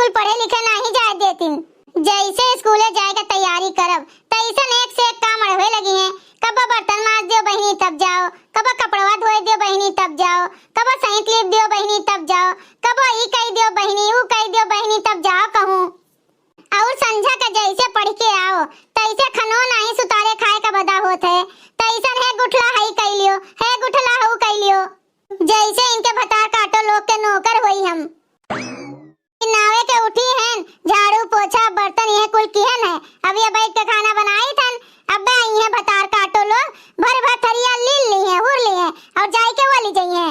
School पढ़े लिखे नहीं जाए देती। जैसे स्कूले जाए का तैयारी करब तैसन एक से एक काम अड़वे लगी हैं। कब बर्तन माज दियो बहनी तब जाओ, कब कपड़वा धोए दियो बहनी तब जाओ, कब सहित लिप दियो बहनी तब जाओ, कब ई कह दियो बहनी ऊ कह दियो बहनी तब जाओ कहूं। और संझा का जैसे पढ़ के आओ तैसे खनो नहीं सुतारे खाए का बदा होत है। तैसन है गुठला हई कह लियो, है गुठला हऊ कह लियो। जैसे इनके भतार काटो लोग के नौकर होई हम। नावे के उठी हैं, झाड़ू पोछा बर्तन यह कुल किहन है। अब ये बैठ के खाना बनाई थन, अब आई है भतार काटो लोग भर भर थरिया ली है हुर ली है और जाई के वाली जाई है।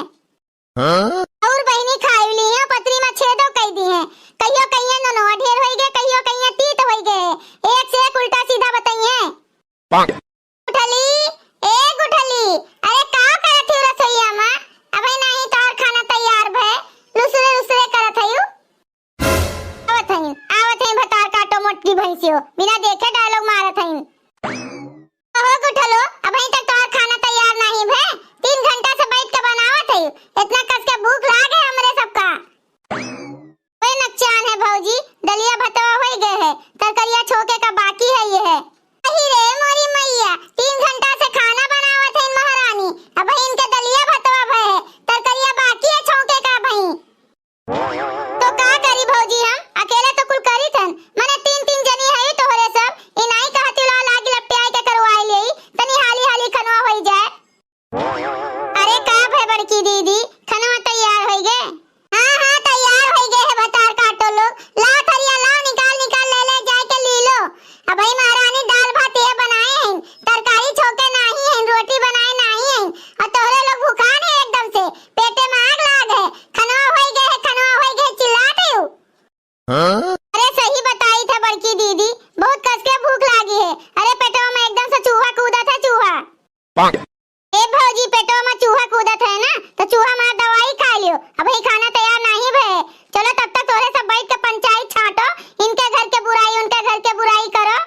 और बहनी खाई ली है पतरी में छेदो कह दी है। कहियो कहिए नो ढेर होई गए, कहियो कहिए तीत होई गए। एक से एक उल्टा सीधा बताइए। गुठली ए गुठली, अरे का करत हो रसोईया मां? अबे नहीं तोर खाना तैयार भे, लुसरे लुसरे करत हयू। आवत हई भतार काटो मोटकी भैंसियो, बिना देखे डायलॉग मारत हई। ओहो गुठलो, अबे तक तोर खाना तैयार नहीं भे, 3 घंटा से बैठ के बनावत हई। इतना कस के भूख लागे हमरे सबका। ओए नकचान है भौजी, दलिया भतवा होई गए है, तरकरिया छोके का बाकी है ये है। अही रे मोरी मैया, 3 घंटा से खाना बनावत हई महारानी, अब इनके दलिया भतवा भे है, तरकरिया बाकी है छोके का भई। तो का करी भौजी हम अकेले तो कुल करी थन, मने 3-3 जनी है तोहरे सब। ई नहीं कहती ला लागी लपटियाई के करवाई लेई, तनी हाली हाली खनवा होई जाए। अरे का भे बड़की दीदी, खनवा तैयार होई गए? हां हां तैयार होई गए है भतार काटो लोग। ला थरिया लाओ, निकाल निकाल ले ले जाए के ली लो। अब भाई महारानी दाल भात ये बनाए हैं, तरकारी छोके नहीं है, रोटी बनाए नहीं है और तोहरे लोग भूखान है एकदम से, पेटे में आग लाग है। खनवा होई गए, खनवा होई गए चिल्लाते हो। अरे सही बताई था बड़की दीदी, बहुत कस के भूख लागी है। अरे पेटवा में एकदम से चूहा कूदा था चूहा। ए भौजी पेटवा में चूहा कूदत है ना, तो चूहा मार दवाई खा लियो। अब ही खाना तैयार नहीं भे, चलो तब तक तोरे सब बैठ के पंचायत छाटो, इनके घर के बुराई उनके घर के बुराई करो।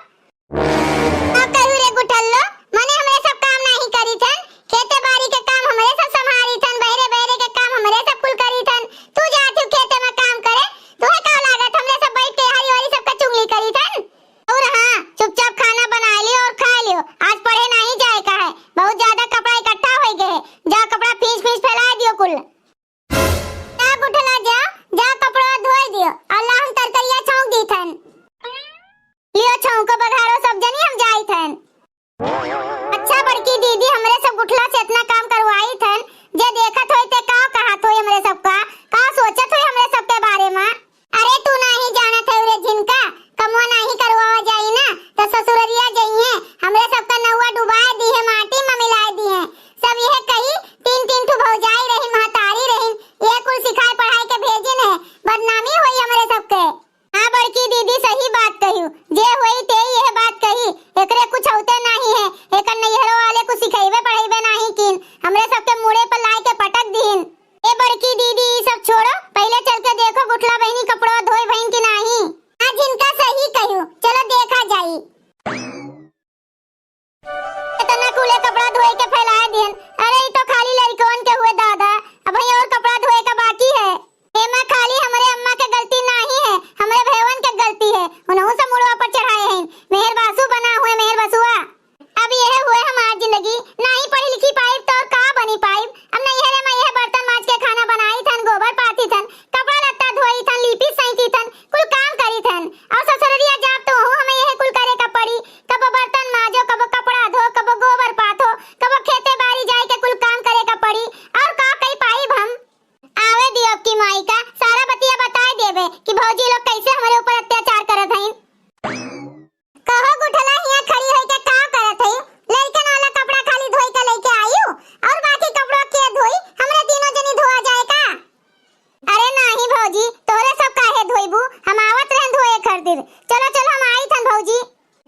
अब कहू रे गुठल्लो, मने हमरे सब काम नहीं करी थन, खेते बाड़ी के काम हमरे सब संभारी थन, बहरे बहरे के काम हमरे सब कुल करी थन। तू जाती खेते में काम करे, तोहे का लागत हमरे सब बैठ के हरी हरी सब का चुगली करी थन। और हां चुपचाप खाना बना लियो और खा लियो, आज पढ़े नहीं जाए का है। बहुत ज्यादा कपड़ा इकट्ठा हो गए, जा कपड़ा फीस फीस फैला दियो कुल। जा गुठला जा, जा कपड़ा धोई दियो, अल्लाह हम तरकरिया छौंक दी थन। लियो छौंक को बघारो सब जनी हम जाई थन। अच्छा बड़की दीदी हमरे सब गुठला से इतना काम करवाई थन, जे देखत होई ते का कहत होई हमरे सबका, का सोचत होई हमरे सब के बारे में। अरे तू नहीं जानत है रे जिनका कमवा नहीं करवावा जाई ना, तो ससुररिया जाई है, हमरे सबका नौवा डुबाए दी है, माटी में मिलाए दी है। सब यह कही 3-3 ठो भौजाई रही महतारी रही, ये कुल सिखाए पढ़ाई के भेजिन है, बदनामी होई हमरे सबके। हां बड़की दीदी सही बात कहियो, जे होई ते यह बात कही, एकरे कुछ होते नहीं है, एकर नैहरो वाले कुछ सिखाइबे पढ़ाइबे नहीं किन, हमरे सबके मुड़े पर लाई के पटक दीन। ए बड़की दीदी ये सब छोड़ो, पहले चल के देखो गुठला बहनी कपड़ा धोई बहन की नहीं। हां जिनका सही कहियो, चलो देखा जाई। इतना कूले कपड़ा धोए के फैलाए दिन, अरे ये तो खाली लड़कों के हुए दादा, अब ही और कपड़ा धोए का बाकी है। एमा खाली हमारे अम्मा के गलती नहीं है, हमारे भैवन के गलती है, उन्हों से मुड़वा पर चढ़ाए हैं। मेहर बासु बना हुए मेहर बसुआ। अब यह हुए हमारी जिंदगी, नहीं पढ़ी लिखी पाई तो का बनी पाई। अब नैहरे में यह बर्तन माज के खाना बनाई थन, गोबर पाती थन, कपड़ा लत्ता धोई थन, लीपी सैंती थन, कुल काम करी थन। और ससुररिया जाब तो हमें यह कुल करे का पड़ी, कब बर्तन माजो, कब कपड़ा धो, कब गोबर पाथो, कब खेते बाड़ी जाए के कुल काम करे का पड़ी। और का कई पाई हम आवे दियो अब की माई का सारा बतिया बताए देवे कि भौजी लोग कैसे हमारे ऊपर अत्याचार करत हईं। कहो गुठला हिया खड़ी होई के का करत हई? लइकन वाला कपड़ा खाली धोई के लेके आयु और बाकी कपड़ा के धोई, हमरे तीनों जनी धोआ जाए का? अरे नहीं भौजी, तोरे सब काहे धोइबू, हम आवत रहन धोए खातिर। चलो चलो हम आई थन भौजी।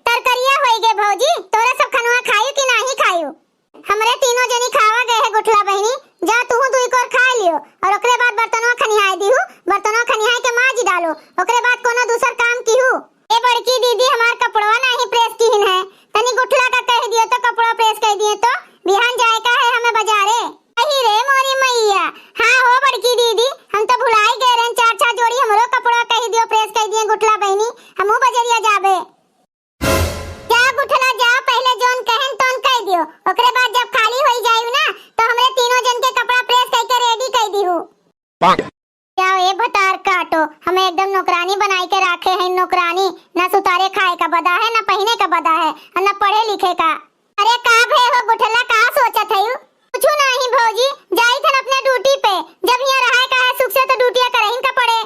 तरकरिया होई गे भौजी, तोरे सब खनवा खायु कि नहीं खायु? हमरे तीनों जनी खावा गए है गुठला बहनी, जा तू दुई कोर खा लियो और ओकरे बाद बर्तनवा खनिहाई दीहु, बर्तनवा खनिहाई के माजी डालो, ओकरे बाद कोनो दूसरा एकदम नौकरानी बनाई के रखे हैं। नौकरानी ना सुतारे खाए का बदा है, ना पहने का बदा है, और ना पढ़े लिखे का। अरे का भे हो गुठला, का सोचत है? कुछ नहीं भौजी, जाई थन अपने ड्यूटी पे। जब यहाँ रहा का है सुख से तो ड्यूटियां करहिन का पड़े।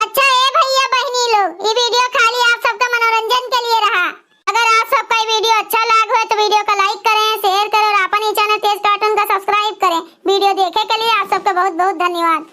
अच्छा ए भैया बहनी लोग, ये वीडियो खाली आप सबका मनोरंजन के लिए रहा। अगर आप सबका ये वीडियो अच्छा लगा हो तो वीडियो को लाइक करें, शेयर करें और अपन ये चैनल तेज कार्टून का सब्सक्राइब करें। वीडियो देखे के लिए आप सबका बहुत बहुत धन्यवाद।